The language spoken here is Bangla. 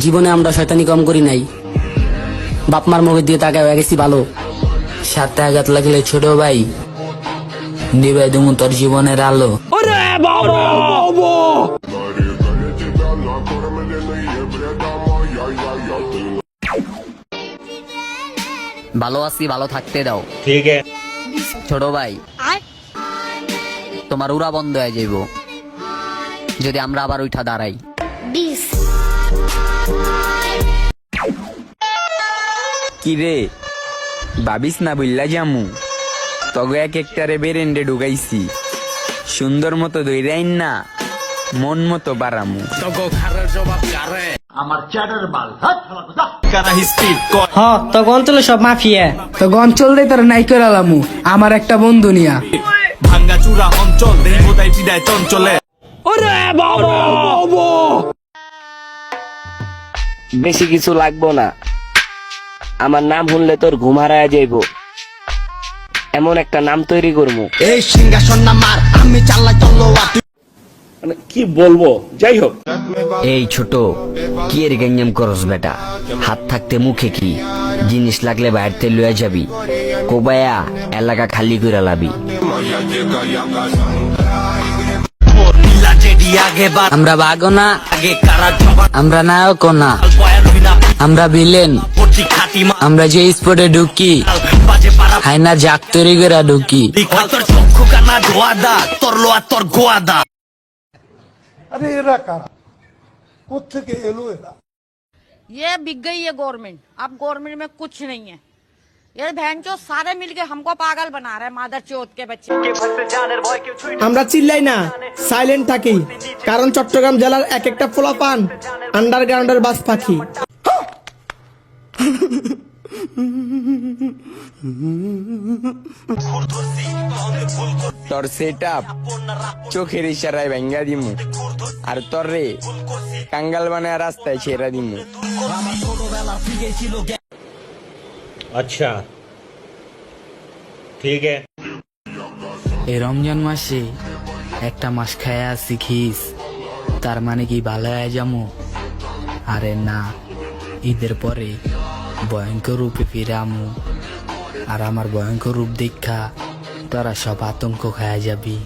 জীবনে আমরা শয়তানি কম করি নাই, বাপ মার মুখের দিয়ে তাকায় হয়ে গেছি ভালো। সাথে আঘাত লাগলে ছোট ভাই নিবে দেবো তোর জীবনের আলো। ভালো আছি, ভালো থাকতে দাও। ठीक है। ছোট ভাই, তোমার উড়া বন্ধ হয়ে যাইব যদি আমরা আবার উঠা দাঁড়াই। কি রে ভাবিস না বললা জামু তবে এক একটারে বেরেন্ডে ঢুকাইছি, সুন্দর মতো দইরাইন না মন মতো বারামু। হ্যাঁ তো অঞ্চলে সব মাফিয়া, তো অঞ্চল দিয়ে তার নাই করে আলামু আমার একটা বন্ধু নিয়া। ভাঙ্গাচুরা অঞ্চল দেবতাই চিদায় চঞ্চলে। বেশি কিছু লাগবো না, আমার নাম শুনলে তোর ঘুম হারায় যাইব, এমন একটা নাম তৈরি করবো। এই সিংহাসন নামার আমি চাল্লাই তলোয়ার। মানে কি বলবো, যাই হোক। এই ছোট কি এর গেঞ্জাম করস বেটা, হাত থাকতে মুখে কি জিনিস লাগলে বাইরতে লইয়া যাবি, কোবায়া এলাকা খালি করে লাবি। আমরা বাগো না, আমরা নায়ক না, আমরা ভিলেন, আমরা যে স্পটে ঢুকি হাইনা জাক তৈরি করে ঢুকি। ये बिक गई है गवर्नमेंट, अब गवर्नमेंट में कुछ नहीं है। ये बहन चो सारे मिलके हमको पागल बना रहे हैं, मादर चौथ के बच्चे। আমরা চিল্লাই না, সাইলেন্ট থাকি, কারণ চট্টগ্রাম জেলার এক একটা পোলাপান আন্ডারগ্রাউন্ডের বাস পাখি। তোর সেট আপ চোখের ইশারায় ভেঙ্গা দিমু, আর তোর রে কাঙ্গাল বানায় রাস্তায় ছেড়া দিমু। अच्छा ठीक है। এই রমজান মাসে একটা মাস খায়া শিখিস, তার মানে কি ভালো হয়ে যাবো? আরে না, ঈদের পরে ভয়ঙ্কর রূপে ফিরে আমু, আর আমার ভয়ঙ্কর রূপ দেখা তোরা সব আতঙ্ক খায়া যাবি।